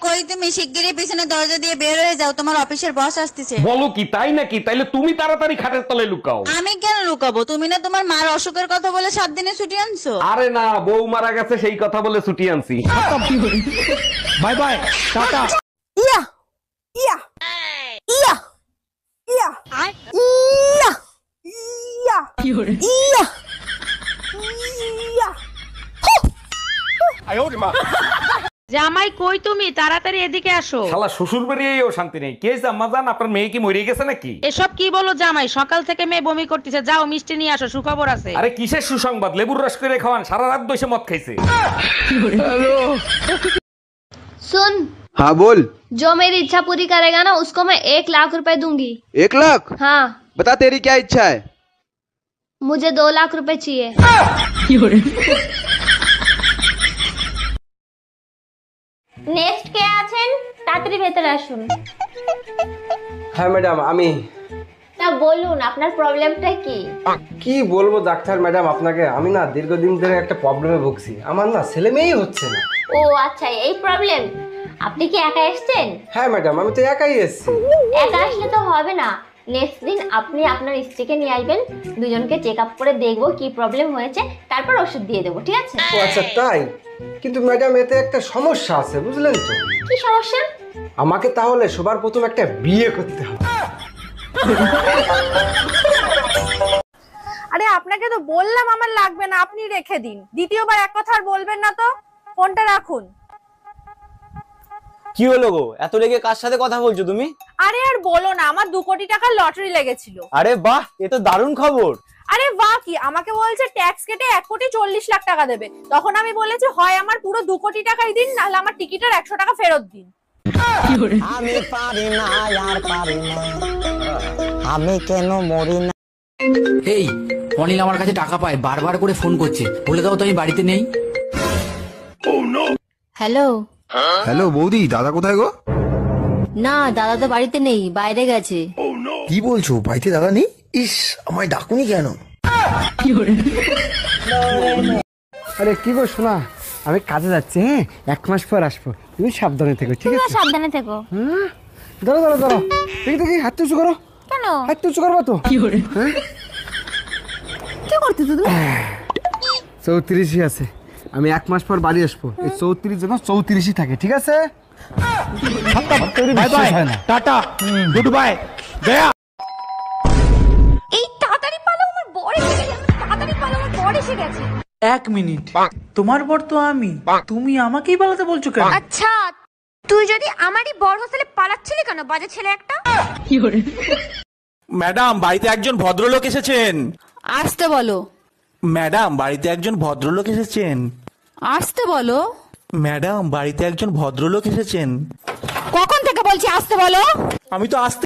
কই তুমি? শিগগিরই পিছনে দরজা দিয়ে বের হয়ে যাও, তোমার অফিসের বস আসতেছে। বলো কি, তাই নাকি? তাইলে তুমি তাড়াতাড়ি খাটের তলে লুকাও। আমি কেন লুকাবো? তুমি না তোমার মার অসুখের কথা বলে 7 দিনে ছুটি আনছো। আরে না, বউ মারা গেছে সেই কথা বলে ছুটি আনছি। Bye bye, tata. ইয়া ইয়া ইয়া ইয়া ইয়া ইয়া ইয়া ইয়া জামাই কই তুমি? তাড়াতাড়ি এদিকে আসো। শালা শ্বশুর বাড়িয়েও শান্তি নেই। কে জাম্মা জান, আপনার মেয়ে কি মরে গেছে নাকি? এসব কি বলো জামাই? সকাল থেকে মেয়ে বমি করতেছে, যাও মিষ্টি নিয়ে আসো, সুখবর আছে। আরে কিসের সুসংবাদ? লেবুর রস করে খাওয়ান, সারা রাত বসে মদ খাইছে। सुन। हाँ बोल। जो मेरी इच्छा पूरी करेगा ना उसको मैं 1 लाख रुपए दूंगी। 1 लाख? हाँ। बता तेरी क्या इच्छा है? मुझे 2 लाख रुपए चाहिए। नेक्स्ट কে আছেন? তাড়াতাড়ি ভেতরে আসুন। হ্যাঁ ম্যাডাম, আমি। তা বলুন আপনার প্রবলেমটা কি? কি বলবো ডাক্তার ম্যাডাম আপনাকে, আমি না দীর্ঘদিন ধরে একটা প্রবলেমে ভুগছি। আমার না ছেলে মেয়েই হচ্ছে না। ও আচ্ছা, এই প্রবলেম। আপনি কি একা এসেছেন? হ্যাঁ ম্যাডাম, আমি তো একাই এসেছি। একা আসলে তো হবে না, নেক্সট দিন আপনি আপনার স্ত্রীকে নিয়ে আসবেন, দুজনকে চেক আপ করে দেখবো কি প্রবলেম হয়েছে, তারপর ওষুধ দিয়ে দেবো, ঠিক আছে? ও আচ্ছা তাই? কিন্তু ম্যাডাম এতে একটা সমস্যা আছে, বুঝলেন তো? কি সমস্যা? আমাকে তাহলে সবার প্রথম একটা বিয়ে করতে হবে। আরে আপনাকে তো বললাম আমার লাগবে না, আপনি রেখে দিন। দ্বিতীয়বার এক কথা আর বলবেন না তো। ফোনটা রাখুন। কি হলো গো, এত রেগে কার সাথে কথা বলছো তুমি? আরে আর বলো না, আমার 2 কোটি টাকার লটারি লেগেছিল। আরে বাহ, এ তো দারুণ খবর। আরে বাহ কি, আমাকে বলছে ট্যাক্স কেটে 1,40,00,000 টাকা দেবে। তখন আমি বলেছি হয় আমার পুরো 2 কোটি টাকাই দিন, নাহলে আমার টিকিটের 100 টাকা ফেরত দিন। আমি পারি না আর পারি না, আমি কেন মরি না। এই অনিল আমার কাছে টাকা পায়, বারবার করে ফোন করছে, বলে দাও তো আমি বাড়িতে নেই। হ্যালো। হ্যালো বৌদি, দাদা কোথায় গো? না, দাদা তো বাড়িতে নেই, বাইরে গেছে। কি বলছো, বাড়িতে দাদা নেই? ইস, আমায় ডাকুনি কেন? আরে কি গো শোনা, আমি কাজে যাচ্ছি, হ্যাঁ 1 মাস পর আসবো, তুমি সাবধানে থেকো, ঠিক আছে? সাবধানে থেকো। হ্যাঁ, ধরো ধরো ধরো, দেখি দেখি, হাত উঁচু করো। কেন? হাত উঁচু করবো তো। হ্যাঁ, কি করতেছো তুমি? 34ই আছে, আমি 1 মাস পর বাড়ি আসবো। এই 34 যেন 34ই থাকে, ঠিক আছে? By bye, tata, good bye, Gaya. এই তাড়াতাড়ি পালাও, আমার বর এসে গেছে। তাড়াতাড়ি পালাও, আমার বর এসে গেছে। 1 মিনিট, তোমার বর তো আমি, তুমি আমাকেই পালাতে বলছো কেন? আচ্ছা, তুই যদি আমারই বর হোস্টেলে পালাচ্ছিলি কেন, বাজে ছেলে একটা? ম্যাডাম, বাড়িতে একজন ভদ্রলোক এসেছেন। আসতে বলো। ম্যাডাম, বাড়িতে একজন ভদ্রলোক এসেছেন। আসতে বলো। ম্যাডাম, বাড়িতে একজন ভদ্রলোক এসেছেন। কখন থেকে বলছি আসতে বলো? আমি তো আসতে